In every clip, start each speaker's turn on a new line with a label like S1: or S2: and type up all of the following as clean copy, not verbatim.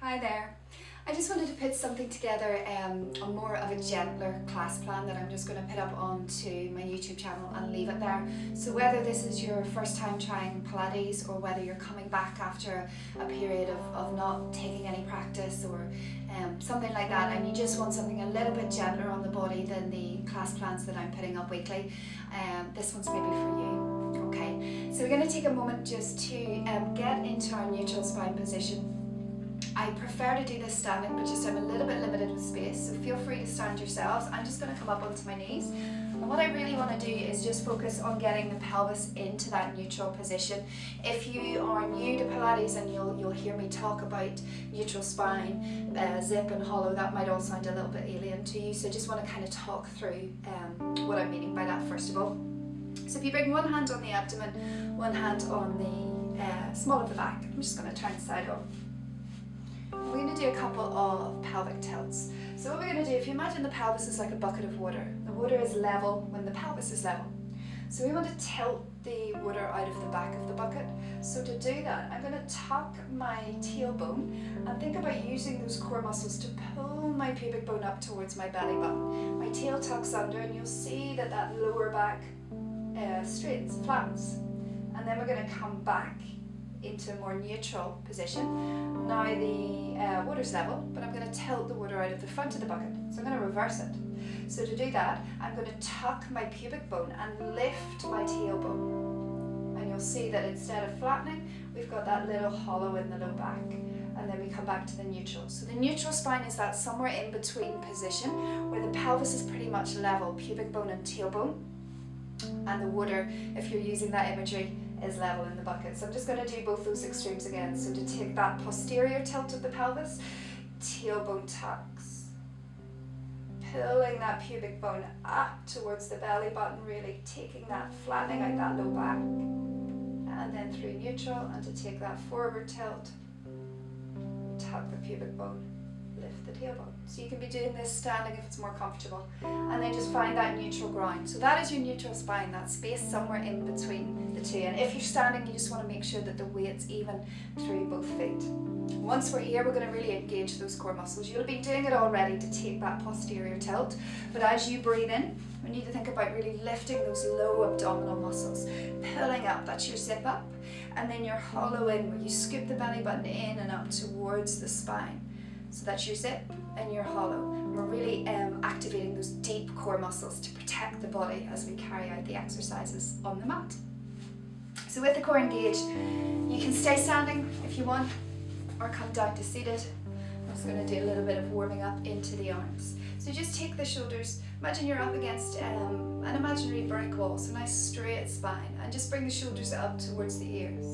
S1: Hi there. I just wanted to put something together, a more of a gentler class plan that I'm just going to put up onto my YouTube channel and leave it there. So whether this is your first time trying Pilates or whether you're coming back after a period of not taking any practice or something like that, and you just want something a little bit gentler on the body than the class plans that I'm putting up weekly, this one's maybe for you. Okay, so we're going to take a moment just to get into our neutral spine position. I prefer to do this standing, but just I'm a little bit limited with space, so feel free to stand yourselves. I'm just going to come up onto my knees, and what I really want to do is just focus on getting the pelvis into that neutral position. If you are new to Pilates and you'll hear me talk about neutral spine, zip and hollow, that might all sound a little bit alien to you, so I just want to kind of talk through what I'm meaning by that first of all. So if you bring one hand on the abdomen, one hand on the small of the back, I'm just going to turn side on. We're going to do a couple of pelvic tilts. So what we're going to do, if you imagine the pelvis is like a bucket of water, the water is level when the pelvis is level. So we want to tilt the water out of the back of the bucket. So to do that, I'm going to tuck my tailbone and think about using those core muscles to pull my pubic bone up towards my belly button. My tail tucks under and you'll see that that lower back straightens, flattens. And then we're going to come back into a more neutral position. Now the water's level, but I'm going to tilt the water out of the front of the bucket. So I'm going to reverse it. So to do that, I'm going to tuck my pubic bone and lift my tailbone. And you'll see that instead of flattening, we've got that little hollow in the low back. And then we come back to the neutral. So the neutral spine is that somewhere in between position where the pelvis is pretty much level, pubic bone and tailbone. And the water, if you're using that imagery, is level in the bucket. So I'm just going to do both those extremes again. So to take that posterior tilt of the pelvis, tailbone tucks, pulling that pubic bone up towards the belly button, really taking that, flattening out that low back, and then through neutral, and to take that forward tilt, tuck the pubic bone, lift the tailbone. So you can be doing this standing if it's more comfortable, and then just find that neutral ground. So that is your neutral spine, that space somewhere in between the two. And if you're standing, you just want to make sure that the weight's even through both feet. Once we're here, we're going to really engage those core muscles. You'll be doing it already to take that posterior tilt, but as you breathe in, we need to think about really lifting those low abdominal muscles, pulling up, that's your zip up, and then your hollow in, where you scoop the belly button in and up towards the spine. So that's your zip and your hollow. We're really activating those deep core muscles to protect the body as we carry out the exercises on the mat. So with the core engaged, you can stay standing if you want, or come down to seated. I'm just going to do a little bit of warming up into the arms. So just take the shoulders, imagine you're up against an imaginary brick wall, so nice straight spine, and just bring the shoulders up towards the ears.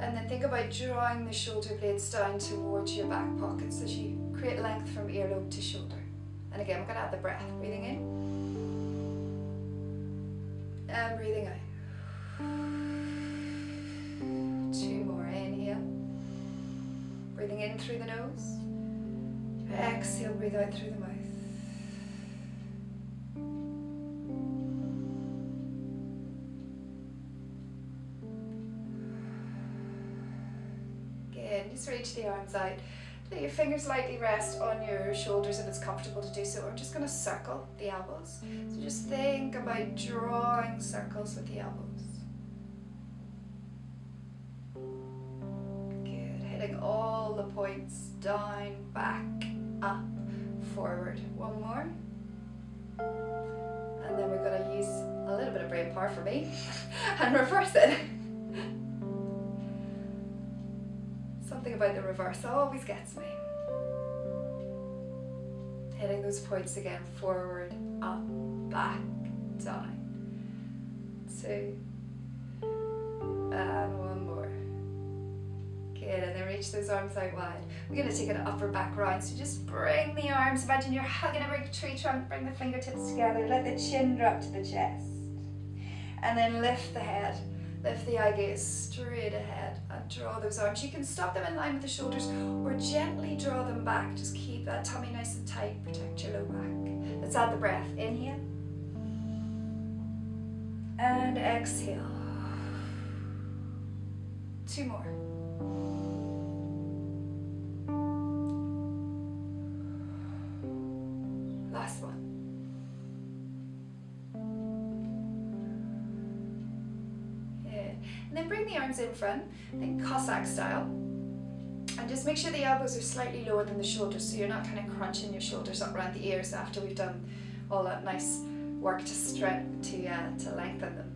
S1: And then think about drawing the shoulder blades down towards your back pockets as you create length from earlobe to shoulder. And again, we're going to have the breath. Breathing in. And breathing out. 2 more. Inhale. Breathing in through the nose. Exhale, breathe out through the mouth. Just reach the arms out. Let your fingers lightly rest on your shoulders if it's comfortable to do so. We're just going to circle the elbows. So just think about drawing circles with the elbows. Good. Hitting all the points. Down, back, up, forward. One more. And then we're going to use a little bit of brain power for me and reverse it. Something about the reverse always gets me. Hitting those points again, forward, up, back, down. 2, and 1 more. Good, and then reach those arms out wide. We're going to take an upper back round, so just bring the arms, imagine you're hugging a big tree trunk, bring the fingertips together, let the chin drop to the chest. And then lift the head. Lift the eye gaze straight ahead and draw those arms. You can stop them in line with the shoulders or gently draw them back. Just keep that tummy nice and tight, protect your low back. Let's add the breath. Inhale. And exhale. 2 more. And then bring the arms in front, like Cossack style. And just make sure the elbows are slightly lower than the shoulders, so you're not kind of crunching your shoulders up around the ears after we've done all that nice work to lengthen them.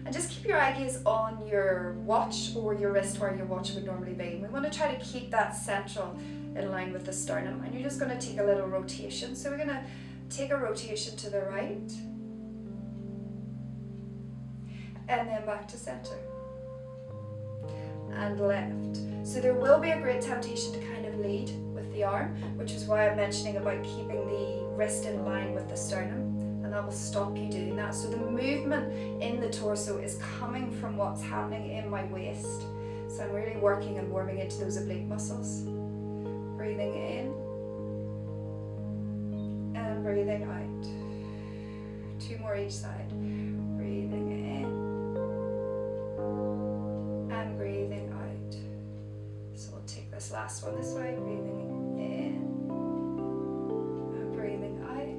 S1: And just keep your eye gaze on your watch or your wrist where your watch would normally be. And we want to try to keep that central in line with the sternum. And you're just going to take a little rotation. So we're going to take a rotation to the right. And then back to center. And left. So there will be a great temptation to kind of lead with the arm, which is why I'm mentioning about keeping the wrist in line with the sternum. And that will stop you doing that. So the movement in the torso is coming from what's happening in my waist. So I'm really working and warming into those oblique muscles. Breathing in and breathing out. 2 more each side. Breathing in and breathing out. So we'll take this last one this way. Breathing in and breathing out.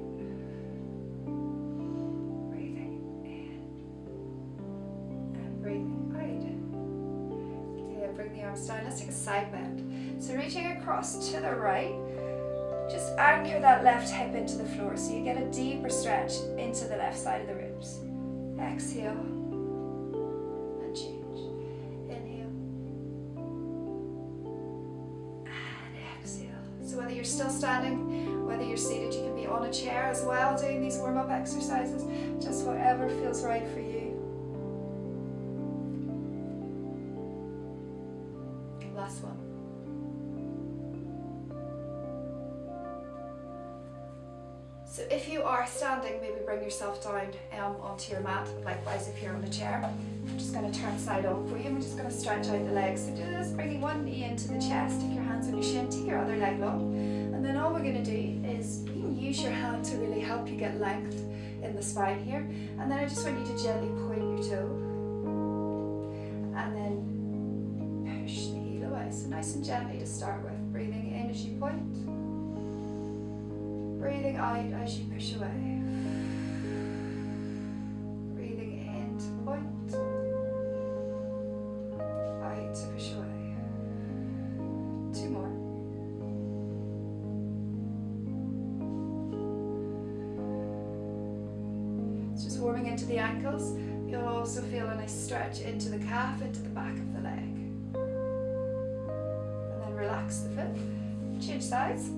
S1: Down. Let's take a side bend. So reaching across to the right, just anchor that left hip into the floor so you get a deeper stretch into the left side of the ribs. Exhale and change. Inhale and exhale. So whether you're still standing, whether you're seated, you can be on a chair as well doing these warm-up exercises, just whatever feels right for you. Last one. So if you are standing, maybe bring yourself down onto your mat. Likewise, if you're on a chair, I'm just going to turn side on for you. I'm just going to stretch out the legs. So just bringing one knee into the chest, take your hands on your shin, take your other leg long. And then all we're going to do is you can use your hand to really help you get length in the spine here. And then I just want you to gently point your toe. And then push the heel away. So nice and gently to start with. Breathing in as you point. Breathing out as you push away. Breathing in to point. Out to push away. 2 more. It's just warming into the ankles. You'll also feel a nice stretch into the calf, into the back of the leg. And then relax the foot. Change sides.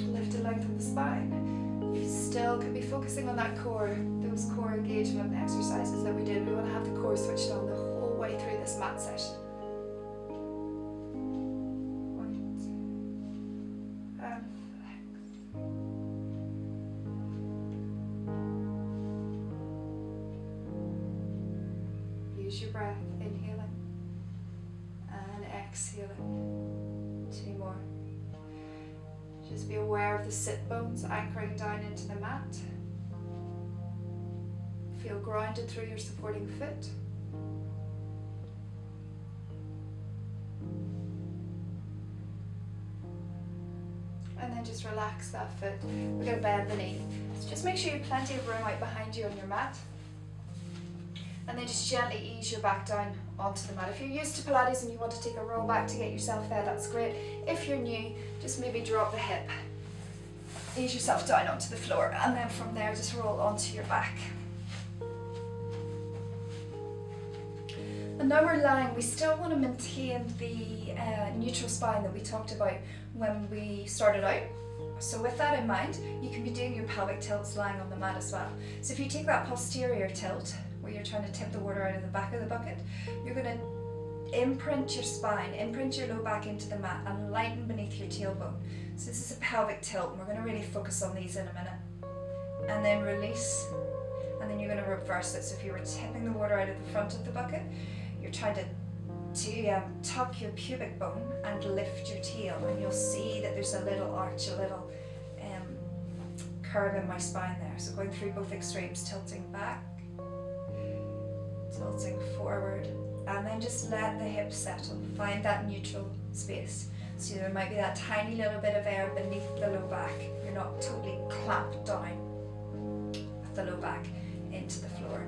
S1: Lift and lengthen the spine. You still could be focusing on that core, those core engagement exercises that we did. We want to have the core switched on the whole way through this mat session. Point and flex. Use your breath, inhaling and exhaling. 2 more. Just be aware of the sit bones anchoring down into the mat. Feel grounded through your supporting foot. And then just relax that foot. We're going to bend the knee. So just make sure you have plenty of room out behind you on your mat. And then just gently ease your back down onto the mat. If you're used to Pilates and you want to take a roll back to get yourself there, that's great. If you're new, just maybe drop the hip. Ease yourself down onto the floor, and then from there just roll onto your back. And now we're lying. We still want to maintain the neutral spine that we talked about when we started out. So with that in mind, you can be doing your pelvic tilts lying on the mat as well. So if you take that posterior tilt, where you're trying to tip the water out of the back of the bucket, you're going to imprint your spine, imprint your low back into the mat and lighten beneath your tailbone. So this is a pelvic tilt, and we're going to really focus on these in a minute. And then release, and then you're going to reverse it. So if you were tipping the water out of the front of the bucket, you're trying to tuck your pubic bone and lift your tail, and you'll see that there's a little arch, a little curve in my spine there. So going through both extremes, tilting back, tilting forward, and then just let the hips settle. Find that neutral space. So there might be that tiny little bit of air beneath the low back. You're not totally clamped down with the low back into the floor.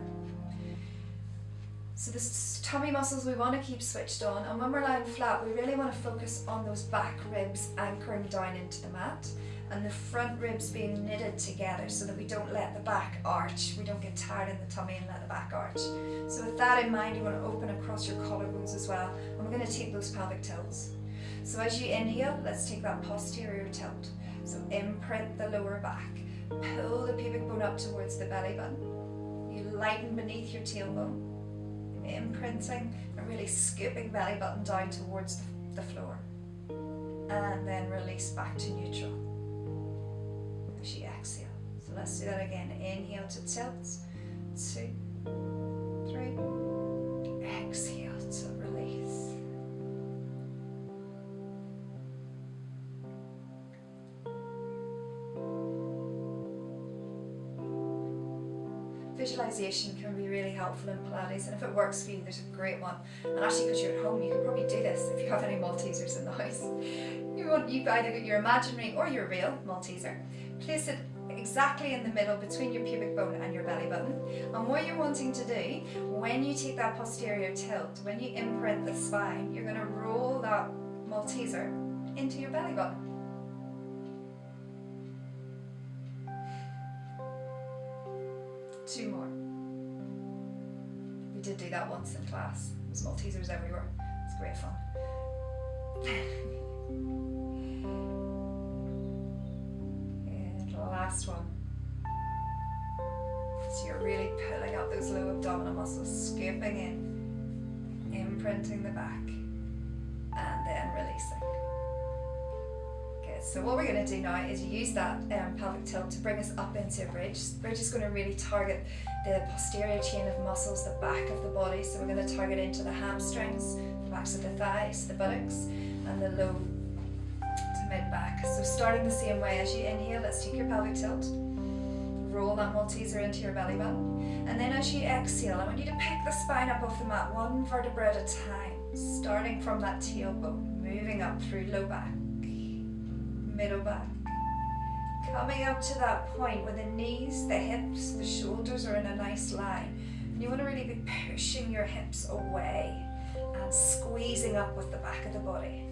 S1: So the tummy muscles we want to keep switched on, and when we're lying flat we really want to focus on those back ribs anchoring down into the mat and the front ribs being knitted together so that we don't let the back arch, we don't get tired in the tummy and let the back arch. So with that in mind, you want to open across your collarbones as well, and we're going to take those pelvic tilts. So as you inhale, let's take that posterior tilt. So imprint the lower back, pull the pubic bone up towards the belly button, you lighten beneath your tailbone, imprinting and really scooping belly button down towards the floor, and then release back to neutral as you exhale. So let's do that again. Inhale to tilt, 2, 3, exhale to release. Visualization can be really helpful in Pilates, and if it works for you, there's a great one. And actually, because you're at home, you can probably do this if you have any Maltesers in the house. You've either got your imaginary or your real Malteser. Place it exactly in the middle between your pubic bone and your belly button. And what you're wanting to do, when you take that posterior tilt, when you imprint the spine, you're going to roll that Malteser into your belly button. Two more. We did do that once in class. There's Maltesers everywhere. It's great fun. And the last one. So you're really pulling up those low abdominal muscles, scooping in, imprinting the back, and then releasing. So what we're going to do now is use that pelvic tilt to bring us up into a bridge. The bridge is going to really target the posterior chain of muscles, the back of the body. So we're going to target into the hamstrings, the backs of the thighs, the buttocks, and the low to mid back. So starting the same way as you inhale, let's take your pelvic tilt, roll that Malteser into your belly button, and then as you exhale, I want you to pick the spine up off the mat, one vertebra at a time, starting from that tailbone, moving up through low back, middle back, coming up to that point where the knees, the hips, the shoulders are in a nice line. And you want to really be pushing your hips away and squeezing up with the back of the body.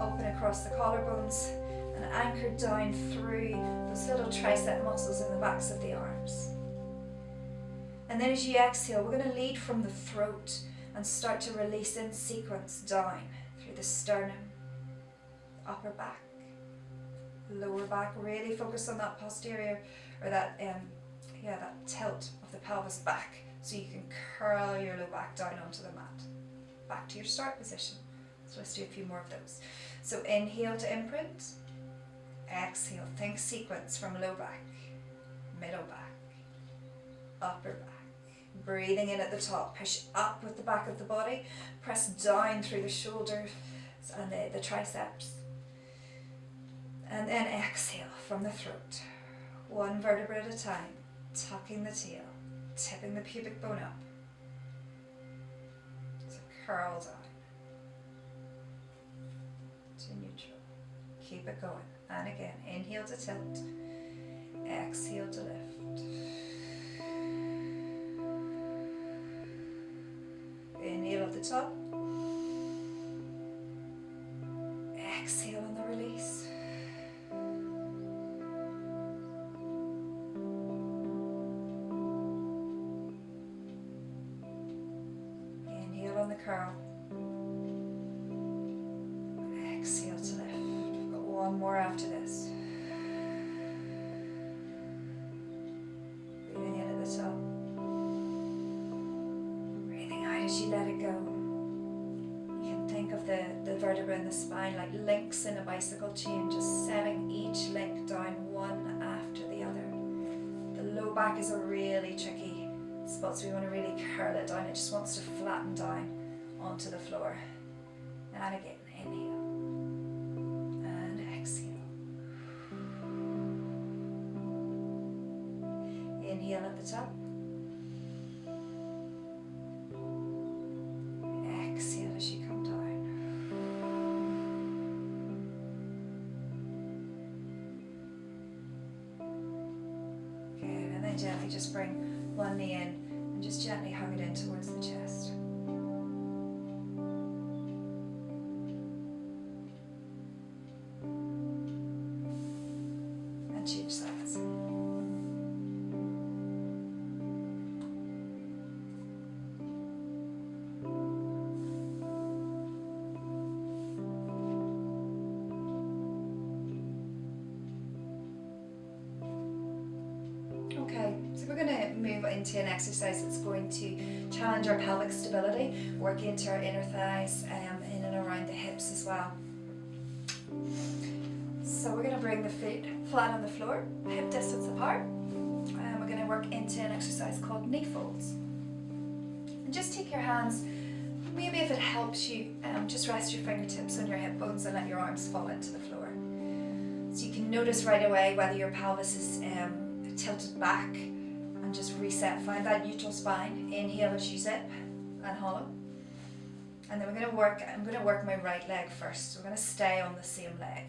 S1: Open across the collarbones and anchored down through those little tricep muscles in the backs of the arms. And then as you exhale, we're going to lead from the throat and start to release in sequence down through the sternum, upper back, lower back. Really focus on that posterior, or that that tilt of the pelvis back, so you can curl your low back down onto the mat. Back to your start position. So let's do a few more of those. So inhale to imprint, exhale, think sequence from low back, middle back, upper back. Breathing in at the top, push up with the back of the body, press down through the shoulders and the triceps. And then exhale from the throat, one vertebra at a time, tucking the tail, tipping the pubic bone up. So curl down to neutral. Keep it going. And again, inhale to tilt, exhale to lift. Inhale at the top, exhale on the release. On the curl, exhale to lift. We've got one more after this. Breathing in at the top, breathing out as you let it go. You can think of the vertebra in the spine like links in a bicycle chain, just setting each link down one after the other. The low back is a really tricky spot, so we want to really curl it down. It just wants to flatten down onto the floor. And again, inhale and exhale. Inhale at the top, exhale as you come down. Good, and then gently just bring one knee in and just gently hug it in towards the chest. move into an exercise that's going to challenge our pelvic stability, work into our inner thighs, in and around the hips as well. So we're going to bring the feet flat on the floor, hip distance apart, and we're going to work into an exercise called knee folds. And just take your hands, maybe if it helps you, just rest your fingertips on your hip bones and let your arms fall into the floor. So you can notice right away whether your pelvis is tilted back, and just reset, find that neutral spine. Inhale as you zip and hollow. And then I'm going to work my right leg first. So we're going to stay on the same leg.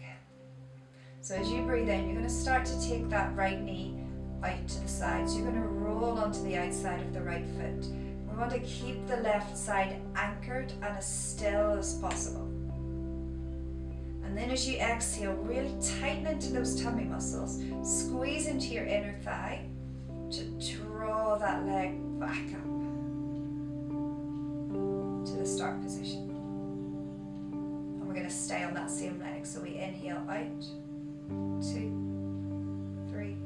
S1: So as you breathe in, you're going to start to take that right knee out to the side. So you're going to roll onto the outside of the right foot. We want to keep the left side anchored and as still as possible. And then as you exhale, really tighten into those tummy muscles, squeeze into your inner thigh to draw that leg back up to the start position. And we're going to stay on that same leg. So we inhale out, 2, 3,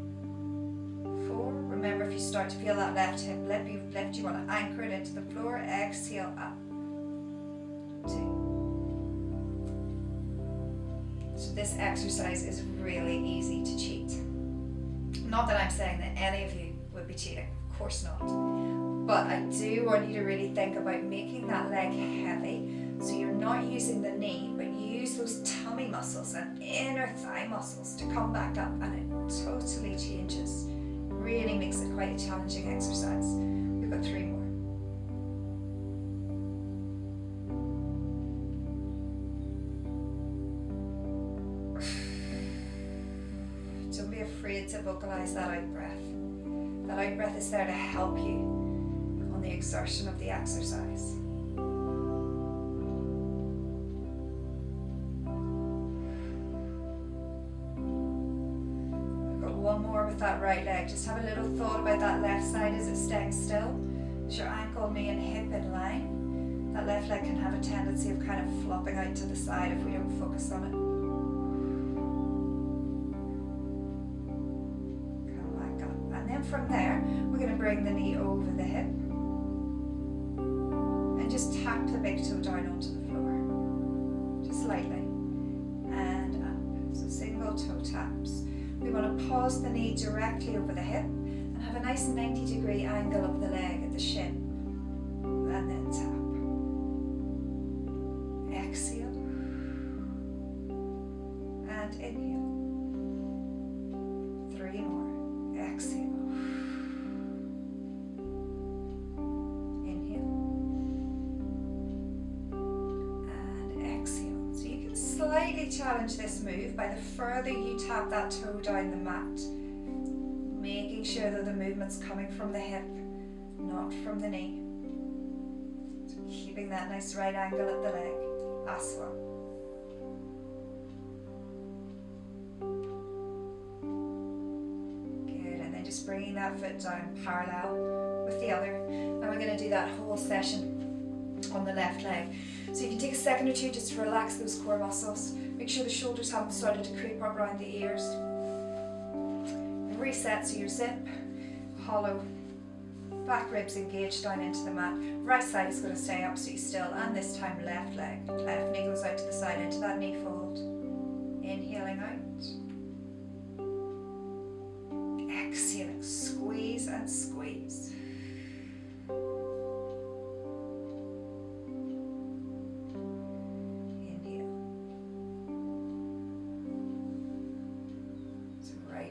S1: 4. Remember, if you start to feel that left hip lift, you want to anchor it into the floor. Exhale up, 2. So this exercise is really easy to cheat. Not that I'm saying that any of you would be cheating, of course not. But I do want you to really think about making that leg heavy, so you're not using the knee, but use those tummy muscles and inner thigh muscles to come back up, and it totally changes. Really makes it quite a challenging exercise. We've got 3 more. Don't be afraid to vocalize that out breath. That out breath is there to help you on the exertion of the exercise. We've got 1 more with that right leg. Just have a little thought about that left side. Is it staying still? Is your ankle, knee and hip in line? That left leg can have a tendency of kind of flopping out to the side if we don't focus on it. From there, we're going to bring the knee over the hip and just tap the big toe down onto the floor, just lightly, and up. So single toe taps. We want to pause the knee directly over the hip and have a nice 90-degree angle of the leg at the shin, and then tap. Exhale and inhale. 3 more. Exhale. Slightly challenge this move by the further you tap that toe down the mat, making sure that the movement's coming from the hip, not from the knee. So keeping that nice right angle at the leg. Last one. Good, and then just bringing that foot down parallel with the other. And we're going to do that whole session on the left leg. So you can take a second or two just to relax those core muscles. Make sure the shoulders haven't started to creep up around the ears. Reset, so your zip, hollow, back ribs engaged down into the mat. Right side is going to stay absolutely still, and this time left leg. Left knee goes out to the side into that knee fold. Inhaling out. Exhaling, squeeze and squeeze.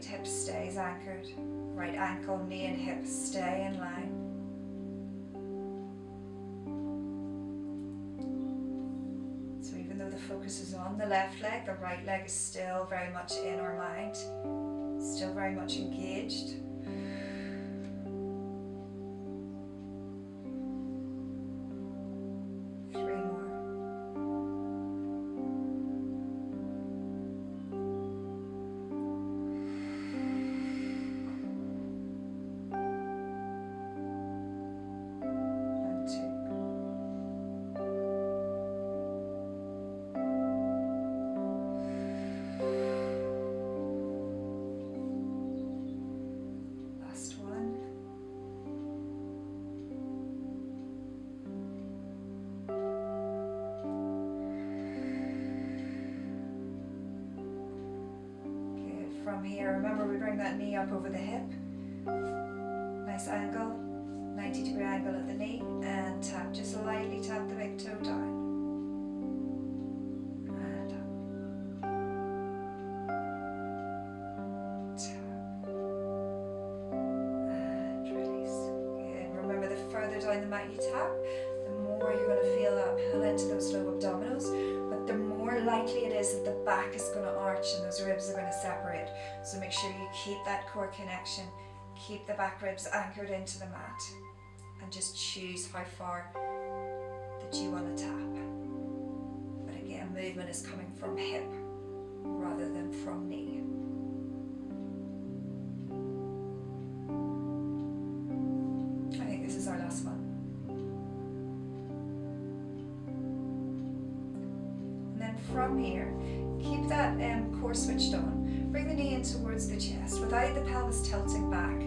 S1: Hip stays anchored, right ankle, knee and hip stay in line. So even though the focus is on the left leg, the right leg is still very much in our mind, still very much engaged.
S2: from here. Remember, we bring that knee up over the hip. Nice angle, 90-degree angle at the knee, and tap. Just lightly tap the big toe down. And up. Tap. And release. Good. Remember, the further down the mat you tap, the more you're going to feel that pull into those low abdominals, but the more likely it is that the back is going to arch and those ribs are going to separate. So make sure you keep that core connection, keep the back ribs anchored into the mat, and just choose how far that you want to tap. But again, movement is coming from hip rather than from knee. I think this is our last one. From here, keep that core switched on. Bring the knee in towards the chest without the pelvis tilting back.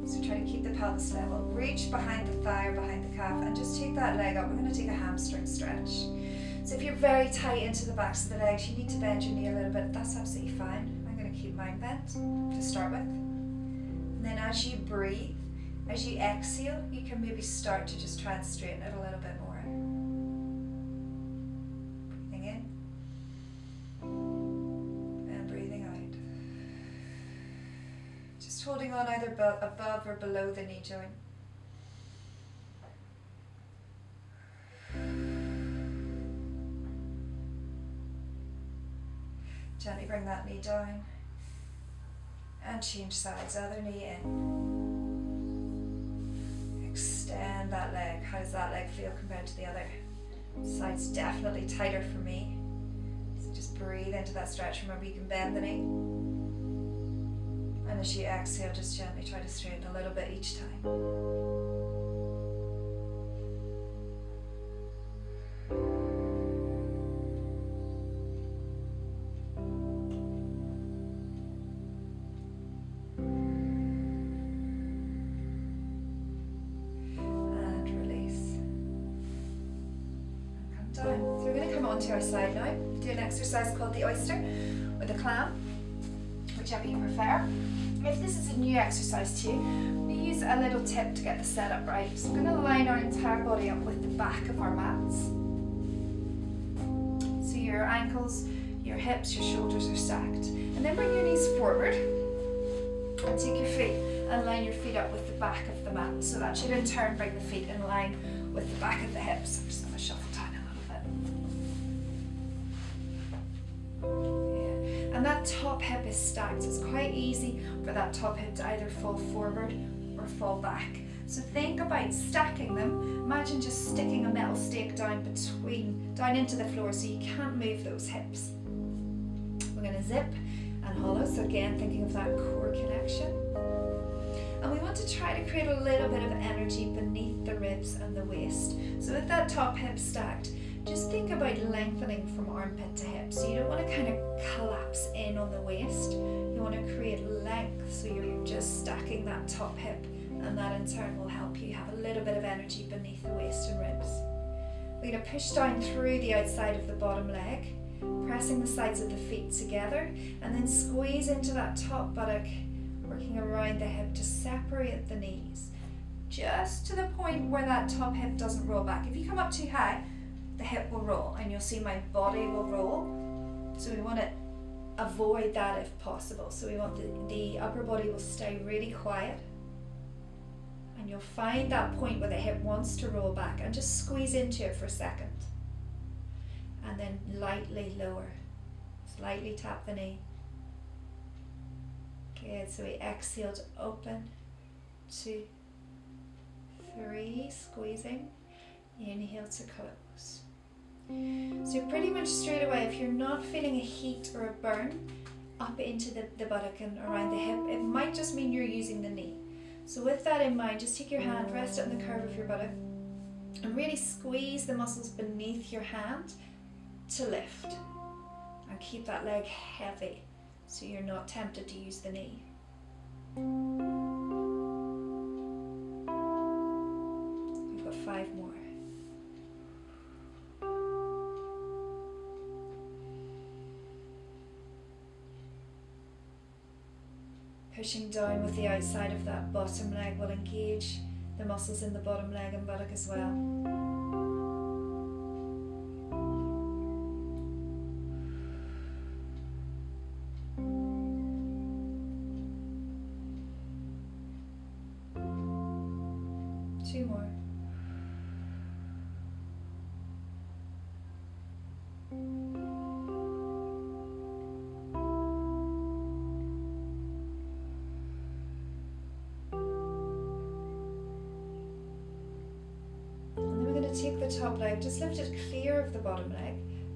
S2: So try to keep the pelvis level. Reach behind the thigh or behind the calf and just take that leg up. We're going to take a hamstring stretch. So if you're very tight into the backs of the legs, you need to bend your knee a little bit. That's absolutely fine. I'm going to keep mine bent to start with. And then as you breathe, as you exhale, you can maybe start to just try and straighten it a little bit more. Holding on either above or below the knee joint. Gently bring that knee down and change sides, other knee in. Extend that leg. How does that leg feel compared to the other? Side's definitely tighter for me. So just breathe into that stretch. Remember, you can bend the knee. And as you exhale, just gently try to straighten a little bit each time. And release. And come down. So we're going to come onto our side now. Do an exercise called the oyster or the clam, whichever you prefer. If this is a new exercise to you, we use a little tip to get the setup right. So we're going to line our entire body up with the back of our mats. So your ankles, your hips, your shoulders are stacked. And then bring your knees forward and take your feet and line your feet up with the back of the mat. So that should in turn bring the feet in line with the back of the hips. I'm just going to shuffle down a little bit. And that top hip is stacked, so it's quite easy for that top hip to either fall forward or fall back. So think about stacking them. Imagine just sticking a metal stake down into the floor so you can't move those hips. We're going to zip and hollow, so again thinking of that core connection. And we want to try to create a little bit of energy beneath the ribs and the waist. So with that top hip stacked, just think about lengthening from armpit to hip. So you don't want to kind of collapse in on the waist. You want to create length, so you're just stacking that top hip, and that in turn will help you have a little bit of energy beneath the waist and ribs. We're going to push down through the outside of the bottom leg, pressing the sides of the feet together, and then squeeze into that top buttock, working around the hip to separate the knees, just to the point where that top hip doesn't roll back. If you come up too high, the hip will roll, and you'll see my body will roll. So we want to avoid that if possible. So we want the upper body will stay really quiet, and you'll find that point where the hip wants to roll back and just squeeze into it for a second, and then lightly lower, slightly tap the knee. Good. So we exhale to open, 2, 3, squeezing, inhale to close. So pretty much straight away, if you're not feeling a heat or a burn up into the buttock and around the hip, it might just mean you're using the knee. So with that in mind, just take your hand, rest it on the curve of your buttock, and really squeeze the muscles beneath your hand to lift. And keep that leg heavy so you're not tempted to use the knee. We've got 5 more. pushing down with the outside of that bottom leg will engage the muscles in the bottom leg and buttock as well. Two more. Take the top leg, just lift it clear of the bottom leg,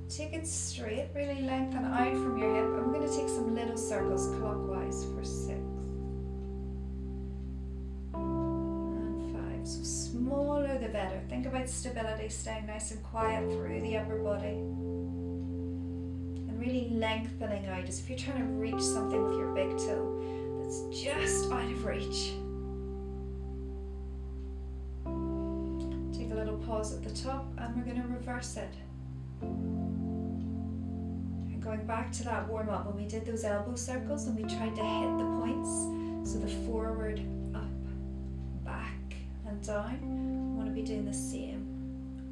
S2: take it straight, really lengthen out from your hip, and we're going to take some little circles clockwise for 6 and 5. So smaller the better. Think about stability, staying nice and quiet through the upper body, and really lengthening out as if you're trying to reach something with your big toe that's just out of reach. Pause at the top, and we're going to reverse it. And going back to that warm up when we did those elbow circles and we tried to hit the points, so the forward, up, back and down. I want to be doing the same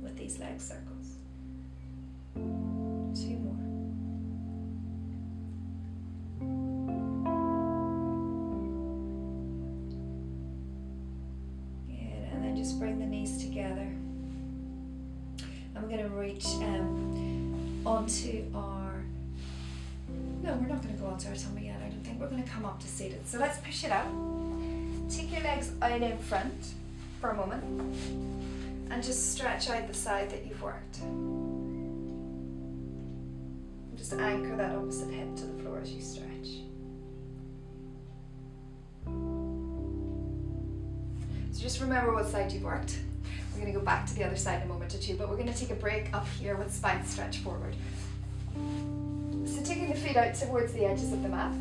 S2: with these leg circles. 2 more. Good, and then just bring the knees together. And we're going to reach onto our, no, we're not going to go onto our tummy yet, I don't think. We're going to come up to seated. So let's push it up. Take your legs out in front for a moment and just stretch out the side that you've worked. And just anchor that opposite hip to the floor as you stretch. So just remember what side you've worked. We're going to go back to the other side in a moment or two, but we're going to take a break up here with spine stretch forward. So taking the feet out towards the edges of the mat.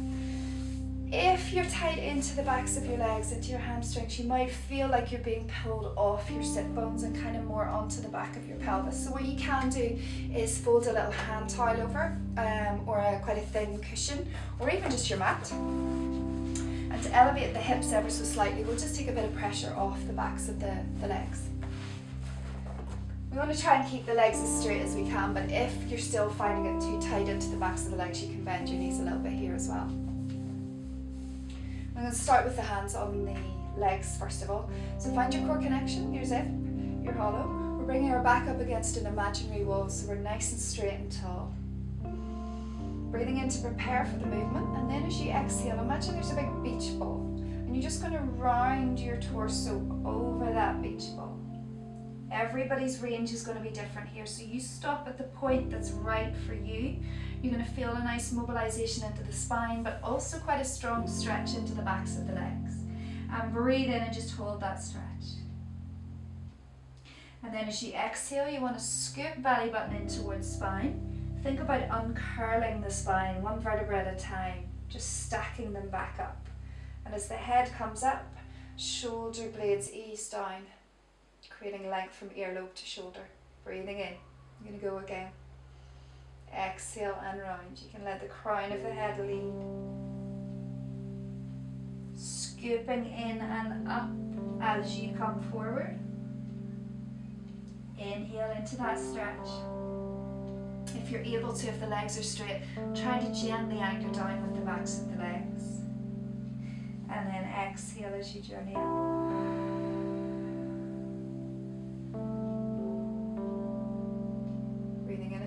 S2: If you're tight into the backs of your legs, into your hamstrings, you might feel like you're being pulled off your sit bones and kind of more onto the back of your pelvis. So what you can do is fold a little hand towel over, or quite a thin cushion, or even just your mat. And to elevate the hips ever so slightly, we'll just take a bit of pressure off the backs of the legs. We want to try and keep the legs as straight as we can, but if you're still finding it too tight into the backs of the legs, you can bend your knees a little bit here as well. I'm going to start with the hands on the legs first of all. So find your core connection, your zip, your hollow. We're bringing our back up against an imaginary wall so we're nice and straight and tall. Breathing in to prepare for the movement, and then as you exhale, imagine there's a big beach ball and you're just going to round your torso over that beach ball. Everybody's range is going to be different here, so you stop at the point that's right for you. You're going to feel a nice mobilization into the spine, but also quite a strong stretch into the backs of the legs. And breathe in and just hold that stretch. And then as you exhale, you want to scoop belly button in towards spine. Think about uncurling the spine, one vertebra at a time, just stacking them back up. And as the head comes up, shoulder blades ease down, creating length from earlobe to shoulder. Breathing in. You're going to go again. Exhale and round. You can let the crown of the head lead. Scooping in and up as you come forward. Inhale into that stretch. If you're able to, if the legs are straight, try to gently anchor down with the backs of the legs. And then exhale as you journey up.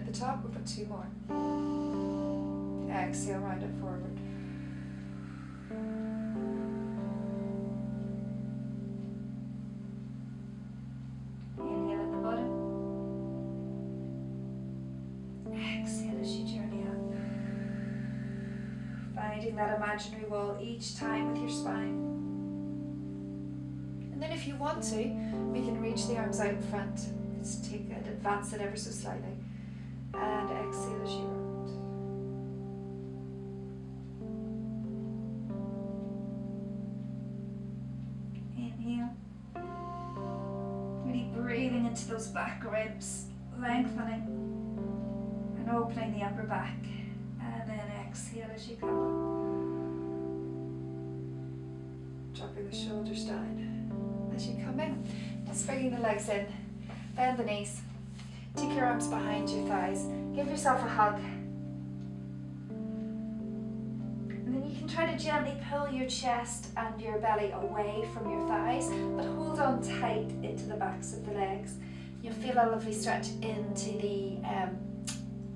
S2: The top, we've got 2 more. Exhale, round it forward. Inhale at the bottom. Exhale as you journey up. Finding that imaginary wall each time with your spine. And then if you want to, we can reach the arms out in front. Let's take it, advance it ever so slightly. And exhale as you round. Inhale. Really breathing into those back ribs, lengthening and opening the upper back. And then exhale as you come up. bring the shoulders down. As you come in, just bringing the legs in, bend the knees, take your arms behind your thighs, give yourself a hug. And then you can try to gently pull your chest and your belly away from your thighs, but hold on tight into the backs of the legs. You'll feel a lovely stretch into the,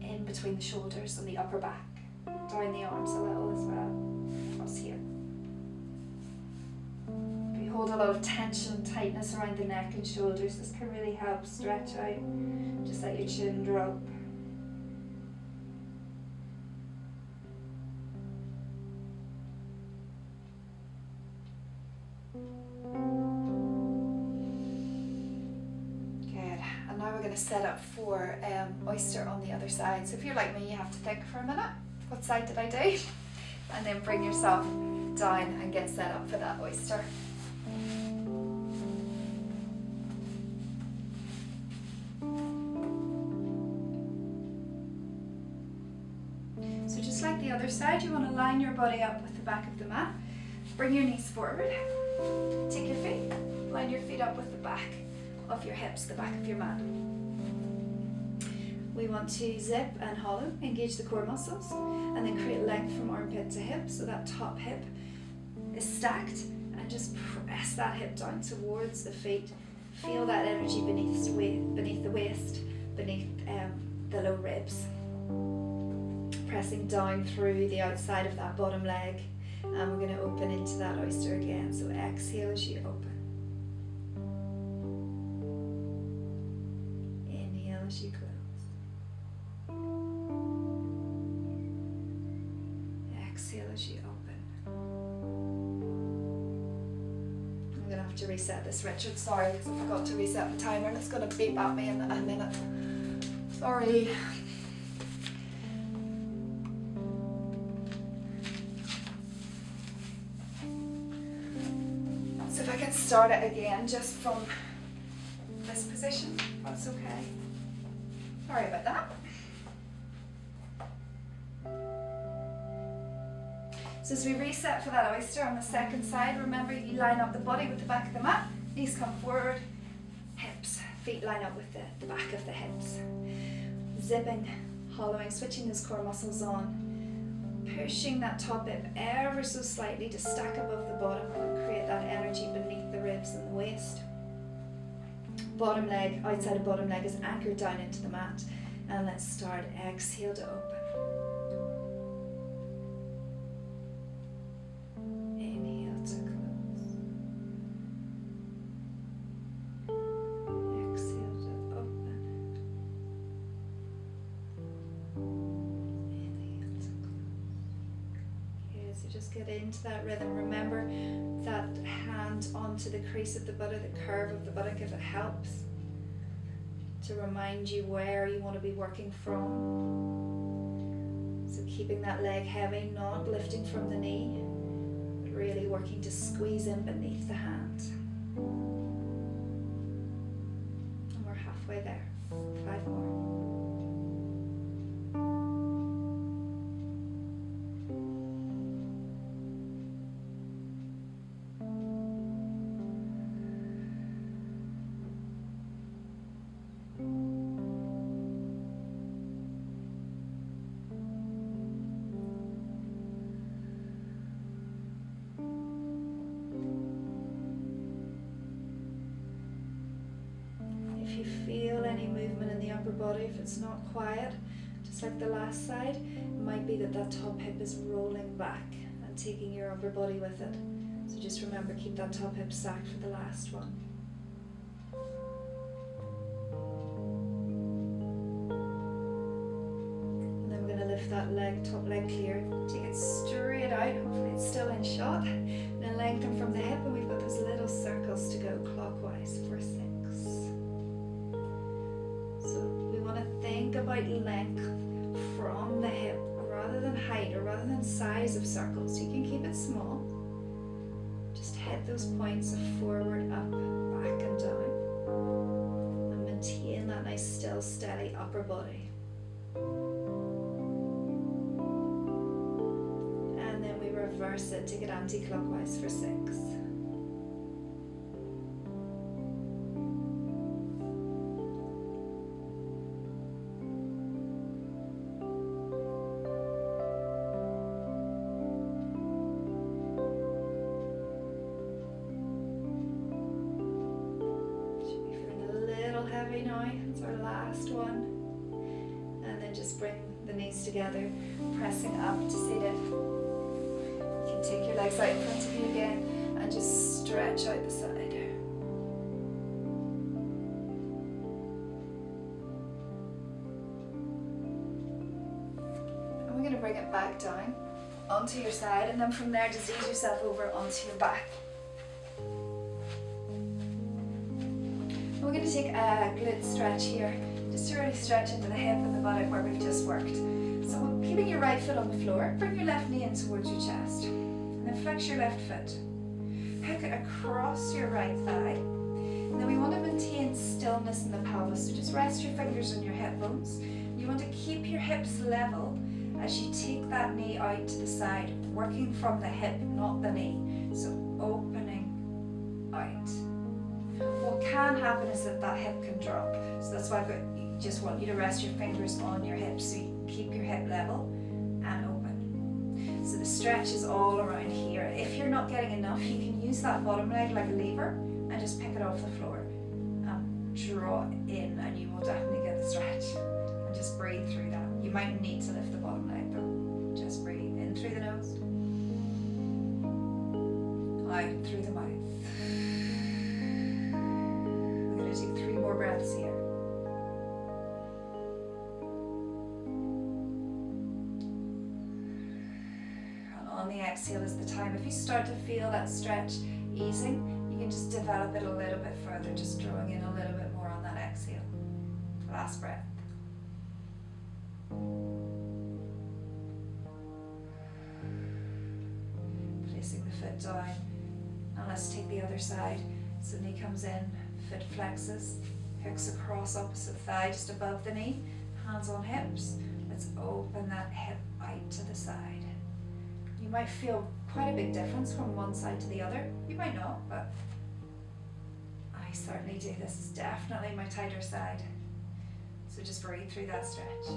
S2: in between the shoulders and the upper back, down the arms a little as well, across here. If you hold a lot of tension and tightness around the neck and shoulders, this can really help stretch out. Just let your chin drop. Set up for oyster on the other side. So if you're like me, you have to think for a minute, what side did I do? And then bring yourself down and get set up for that oyster. So just like the other side, you want to line your body up with the back of the mat. Bring your knees forward, take your feet, line your feet up with the back of your hips, the back of your mat. We want to zip and hollow, engage the core muscles, and then create length from armpit to hip, so that top hip is stacked, and just press that hip down towards the feet. Feel that energy beneath the waist, beneath the low ribs. Pressing down through the outside of that bottom leg, and we're going to open into that oyster again. So exhale as you open. Inhale as you close. Exhale as you open. I'm going to have to reset this, Richard. Sorry, because I forgot to reset the timer and it's going to beep at me in a minute. Sorry. So if I can start it again just from this position, that's okay. Sorry about that. So as we reset for that oyster on the second side, remember you line up the body with the back of the mat, knees come forward, hips, feet line up with the back of the hips. Zipping, hollowing, switching those core muscles on, pushing that top hip ever so slightly to stack above the bottom and create that energy beneath the ribs and the waist. Bottom leg, outside of bottom leg is anchored down into the mat. And let's start, exhale to open. Inhale to close. Exhale to open. Inhale to close. Okay, so just get into that rhythm. Remember that hand onto the crease of the buttock, the curve of the buttock if it helps, to remind you where you want to be working from. So keeping that leg heavy, not lifting from the knee, but really working to squeeze in beneath the hand. And we're halfway there. 5 more. Body, if it's not quiet, just like the last side, it might be that top hip is rolling back and taking your upper body with it. So just remember, keep that top hip stacked for the last one. And then we're going to lift that leg, top leg clear, take it straight out, hopefully it's still in shot, and then lengthen from the hip, and we've got those little circles to go clockwise for 6. Think about length from the hip rather than height or rather than size of circles. You can keep it small. Just hit those points of forward, up, back and down. And maintain that nice still, steady upper body. And then we reverse it, take it anti-clockwise for 6. heavy now. It's our last one. And then just bring the knees together, pressing up to seated. You can take your legs out in front of you again and just stretch out the side. And we're going to bring it back down onto your side, and then from there just ease yourself over onto your back. And we're going to take a glute stretch here, just to really stretch into the hip and the buttock where we've just worked. So keeping your right foot on the floor, bring your left knee in towards your chest, and then flex your left foot. Hook it across your right thigh. And then we want to maintain stillness in the pelvis, so just rest your fingers on your hip bones. You want to keep your hips level as you take that knee out to the side, working from the hip, not the knee. So opening out. What can happen is that hip can drop. So that's why I just want you to rest your fingers on your hips so you can keep your hip level and open. So the stretch is all around here. If you're not getting enough, you can use that bottom leg like a lever and just pick it off the floor. Draw in and you will definitely get the stretch. And just breathe through that. You might need to lift the bottom leg though. Just breathe in through the nose, out through the mouth. We're going to take 3 more breaths here. And on the exhale is the time. If you start to feel that stretch easing, you can just develop it a little bit further, just drawing in a little bit more on that exhale. Last breath. Placing the foot down, and let's take the other side. So knee comes in, foot flexes, hooks across opposite thigh just above the knee, hands on hips. Let's open that hip out to the side. You might feel quite a big difference from one side to the other. You might not, but I certainly do. This is definitely my tighter side. So just breathe through that stretch.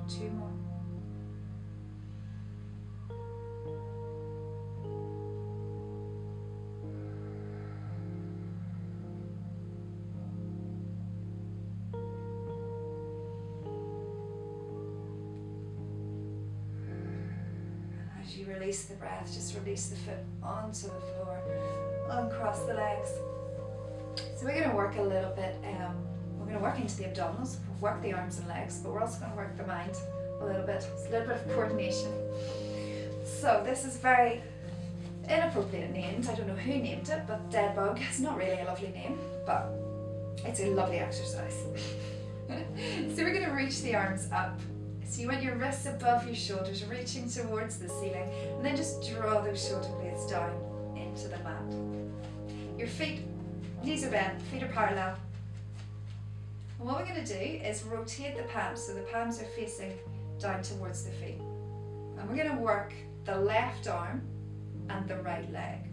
S2: Two more. You release the breath, just release the foot onto the floor, uncross the legs. So we're going to work a little bit, we're going to work into the abdominals, work the arms and legs, but we're also going to work the mind a little bit. It's a little bit of coordination. So this is very inappropriate named. I don't know who named it, but dead bug is not really a lovely name, but it's a lovely exercise. So we're going to reach the arms up. So you want your wrists above your shoulders, reaching towards the ceiling, and then just draw those shoulder blades down into the mat. Your feet, knees are bent, feet are parallel. And what we're going to do is rotate the palms, so the palms are facing down towards the feet. And we're going to work the left arm and the right leg.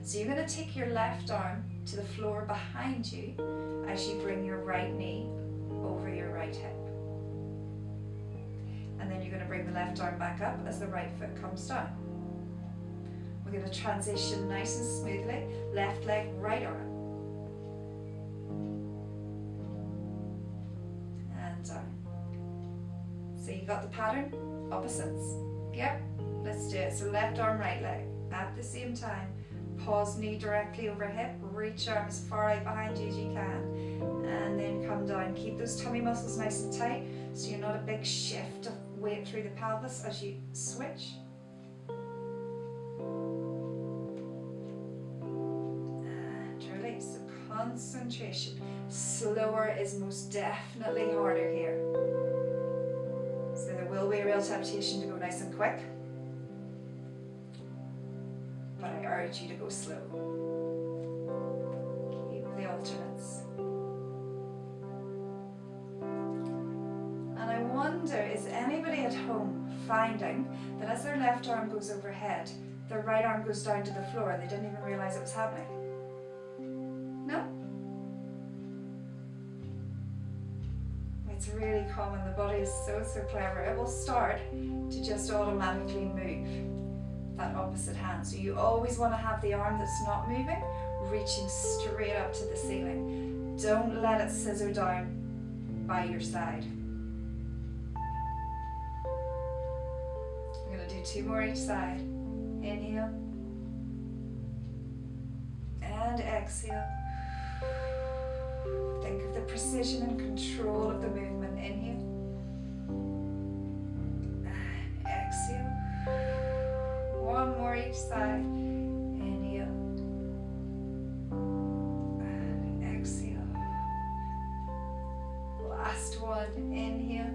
S2: So you're going to take your left arm to the floor behind you as you bring your right knee over your right hip. And then you're going to bring the left arm back up as the right foot comes down. We're going to transition nice and smoothly, left leg, right arm. And down. So you got the pattern? Opposites. Yep, let's do it. So left arm, right leg. At the same time, pause, knee directly over hip, reach arm as far out behind you as you can, and then come down. Keep those tummy muscles nice and tight so you're not a big shift of weight through the pelvis as you switch. And release. So concentration. Slower is most definitely harder here. So there will be a real temptation to go nice and quick, but I urge you to go slow. Keep the alternates. And I wonder, is anybody at home finding that as their left arm goes overhead, their right arm goes down to the floor and they didn't even realize it was happening? No? It's really common. The body is so clever. It will start to just automatically move that opposite hand. So you always want to have the arm that's not moving reaching straight up to the ceiling. Don't let it scissor down by your side. I'm going to do 2 more each side. Inhale and exhale. Think of the precision and control of the movement. Inhale and exhale. 1 more each side. Inhale and exhale. Last one. Inhale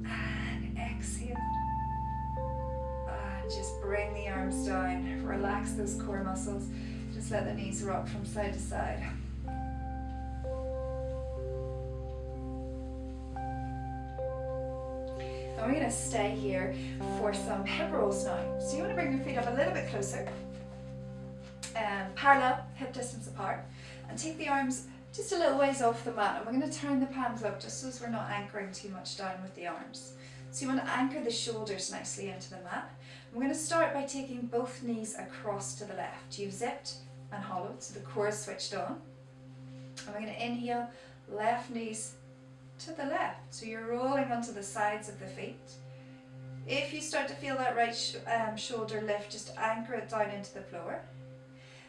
S2: and exhale. Just bring the arms down. Relax those core muscles. Just let the knees rock from side to side. And we're going to stay here for some hip rolls now. So you want to bring your feet up a little bit closer, parallel, hip distance apart, and take the arms just a little ways off the mat. And we're going to turn the palms up just so as we're not anchoring too much down with the arms. So you want to anchor the shoulders nicely into the mat. I'm going to start by taking both knees across to the left. You've zipped and hollowed, so the core is switched on. And we're going to inhale, left knees to the left. So you're rolling onto the sides of the feet. If you start to feel that right shoulder lift, just anchor it down into the floor.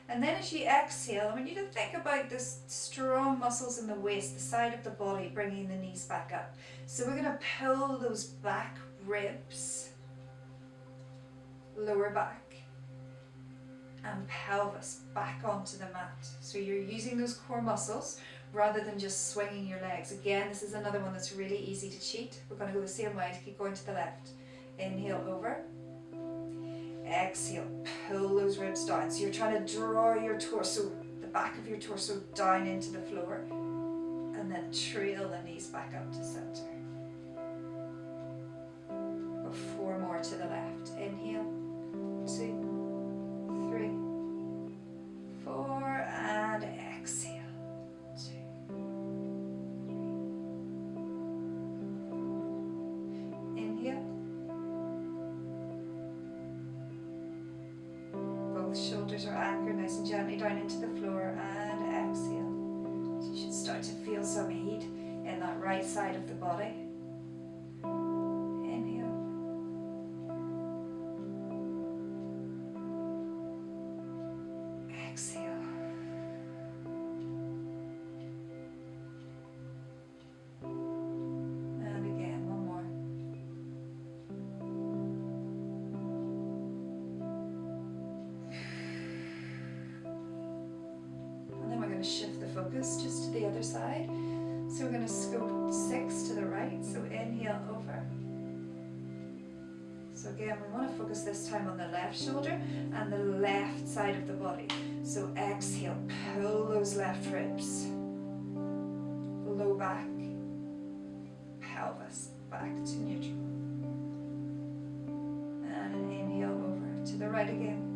S2: And then as you exhale, I want you to think about the strong muscles in the waist, the side of the body, bringing the knees back up. So we're going to pull those back ribs, lower back, and pelvis back onto the mat. So you're using those core muscles rather than just swinging your legs. Again, this is another one that's really easy to cheat. We're going to go the same way, keep going to the left. Inhale over. Exhale, pull those ribs down. So you're trying to draw your torso, the back of your torso down into the floor, and then trail the knees back up to center. 4 more to the left. Inhale, 2, 3, 4, and exhale. 2, 3. Inhale. Both shoulders are anchored nice and gently down into the floor, and exhale. So you should start to feel some heat in that right side of the body. Exhale. And again, 1 more. And then we're going to shift the focus just to the other side. So we're going to scope 6 to the right. So inhale over. So again, we want to focus this time on the left shoulder and the left side of the body. So exhale, pull those left ribs, low back, pelvis back to neutral. And an inhale over to the right again.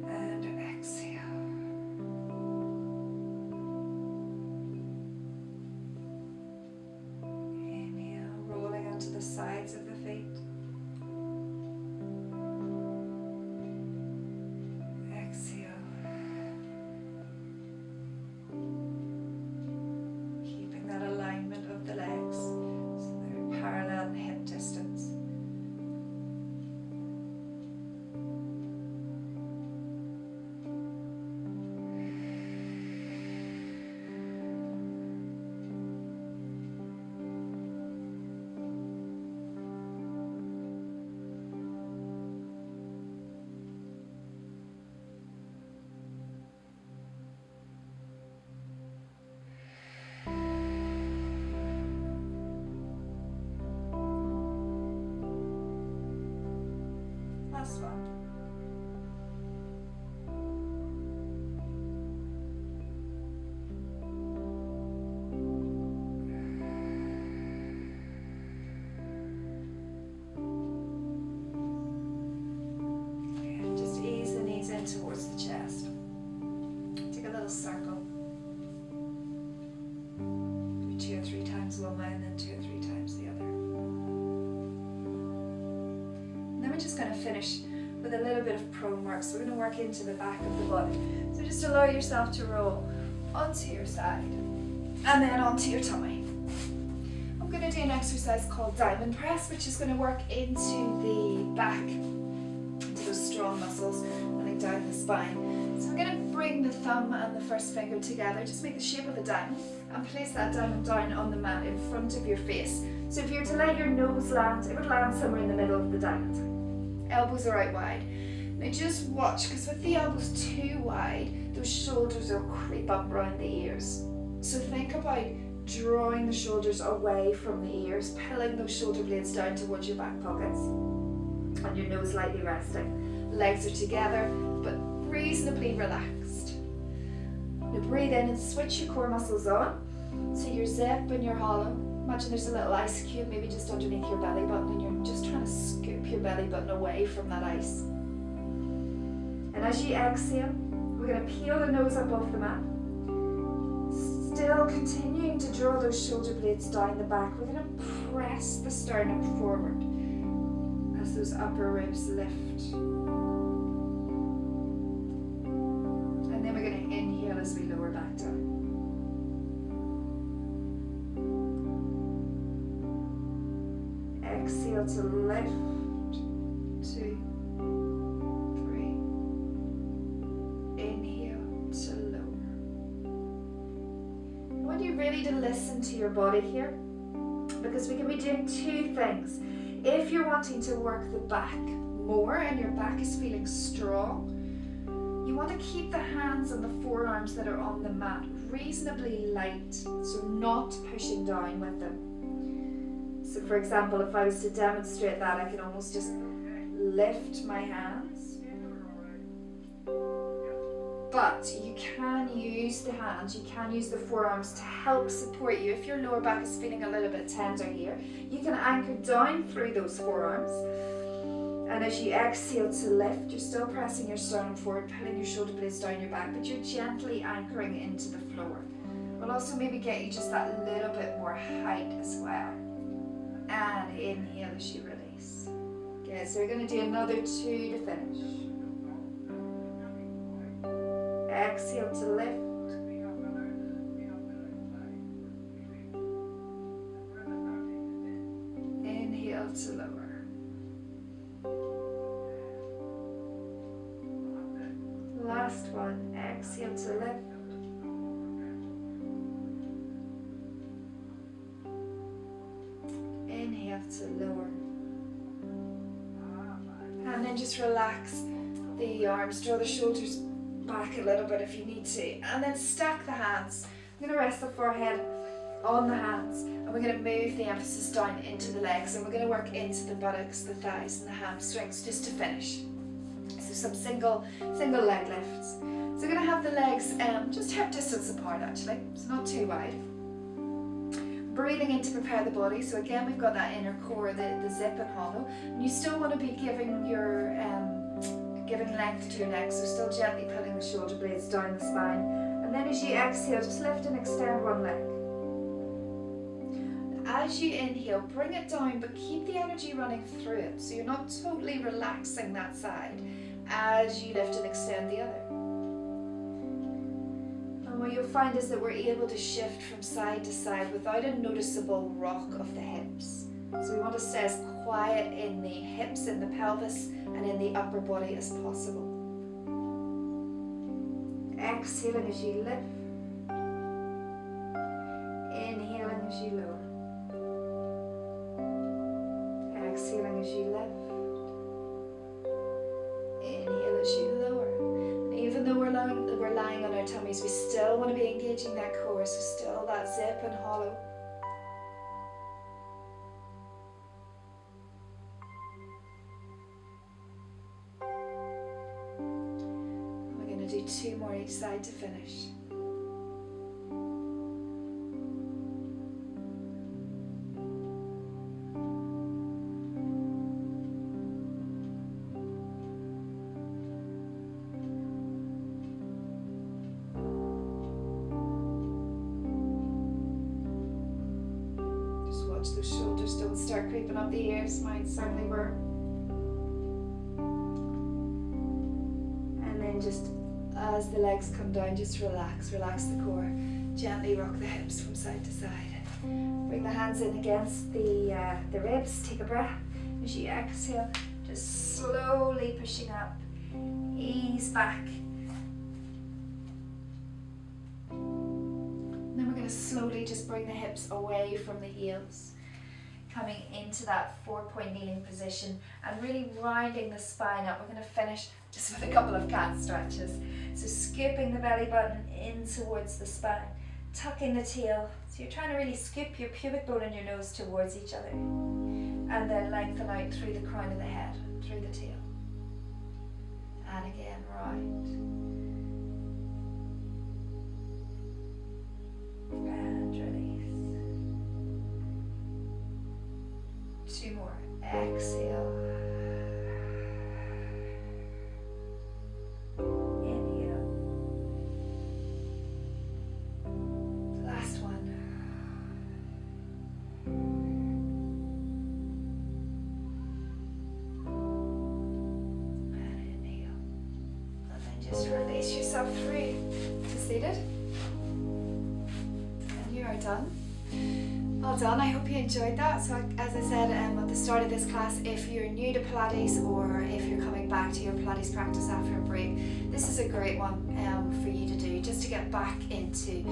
S2: And exhale. Inhale, rolling onto the sides of the feet. Last one. And just ease the knees in towards the a little circle. 2 or 3 times one way and then 2 or 3 times the other. And then we're just going to finish with a little bit of prone work. So we're going to work into the back of the body. So just allow yourself to roll onto your side and then onto your tummy. I'm going to do an exercise called diamond press, which is going to work into the back, into those strong muscles running down the spine. So we're going to bring the thumb and the first finger together, just make the shape of a diamond, and place that diamond down on the mat in front of your face. So if you were to let your nose land, it would land somewhere in the middle of the diamond. Elbows are out wide. Now just watch, because with the elbows too wide, those shoulders will creep up around the ears. So think about drawing the shoulders away from the ears, pulling those shoulder blades down towards your back pockets, and your nose lightly resting. Legs are together, but reasonably relaxed. Now breathe in and switch your core muscles on. So your zip and your hollow. Imagine there's a little ice cube maybe just underneath your belly button, and you're just trying to scoop your belly button away from that ice. And as you exhale, we're going to peel the nose up off the mat. Still continuing to draw those shoulder blades down the back. We're going to press the sternum forward as those upper ribs lift. And then we're going to inhale as we lower back down. Exhale to lift. 2, 3. Inhale to lower. I want you really to listen to your body here, because we can be doing 2 things. If you're wanting to work the back more and your back is feeling strong, you want to keep the hands and the forearms that are on the mat reasonably light, so not pushing down with them. So for example, if I was to demonstrate that, I can almost just lift my hands. But you can use the hands, you can use the forearms to help support you. If your lower back is feeling a little bit tender here, you can anchor down through those forearms. And as you exhale to lift, you're still pressing your sternum forward, pulling your shoulder blades down your back, but you're gently anchoring into the floor. We'll also maybe get you just that little bit more height as well. And inhale as you release. Okay, so we're going to do another 2 to finish. Exhale to lift. Inhale to lower. Last one. Exhale to lift. Inhale to lower. And then just relax the arms, draw the shoulders back a little bit if you need to, and then stack the hands. I'm going to rest the forehead on the hands, and we're going to move the emphasis down into the legs, and we're going to work into the buttocks, the thighs and the hamstrings just to finish. So some single leg lifts. So we're going to have the legs just hip distance apart actually, so not too wide. Breathing in to prepare the body. So again, we've got that inner core, the zip and hollow, and you still want to be giving your giving length to your legs, so still gently pulling the shoulder blades down the spine. And then as you exhale, just lift and extend one leg. As you inhale, bring it down, but keep the energy running through it, so you're not totally relaxing that side as you lift and extend the other. And what you'll find is that we're able to shift from side to side without a noticeable rock of the hips. So we want to stay as quiet in the hips, in the pelvis, and in the upper body as possible. Exhaling as you lift. Inhaling as you lower. Exhaling as you lift. Inhale as you lower. And even though we're lying on our tummies, we still want to be engaging that core, so still that zip and hollow. Do 2 more each side to finish. start creeping up the ears. Mine certainly were. And then just as the legs come down, just relax the core. Gently rock the hips from side to side. Bring the hands in against the ribs. Take a breath. As you exhale, just slowly pushing up. Ease back. Then we're going to slowly just bring the hips away from the heels. Coming into that 4-point kneeling position and really rounding the spine up. We're going to finish just with a couple of cat stretches. So scooping the belly button in towards the spine, tucking the tail. So you're trying to really scoop your pubic bone and your nose towards each other. And then lengthen out through the crown of the head, through the tail. And again, round. And release. 2 more. Exhale. Inhale. Last one. And inhale. And then just release yourself through to seated. And you are done. Well done, I hope you enjoyed that. So as I said at the start of this class, if you're new to Pilates or if you're coming back to your Pilates practice after a break, this is a great one for you to do, just to get back into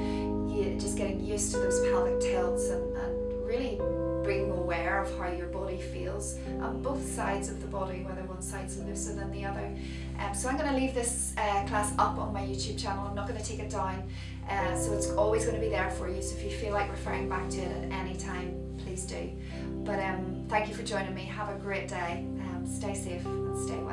S2: just getting used to those pelvic tilts and really being aware of how your body feels on both sides of the body, whether one side's looser than the other. So I'm going to leave this class up on my YouTube channel. I'm not going to take it down. So it's always going to be there for you. So if you feel like referring back to it at any time, please do. But thank you for joining me. Have a great day. Stay safe and stay well.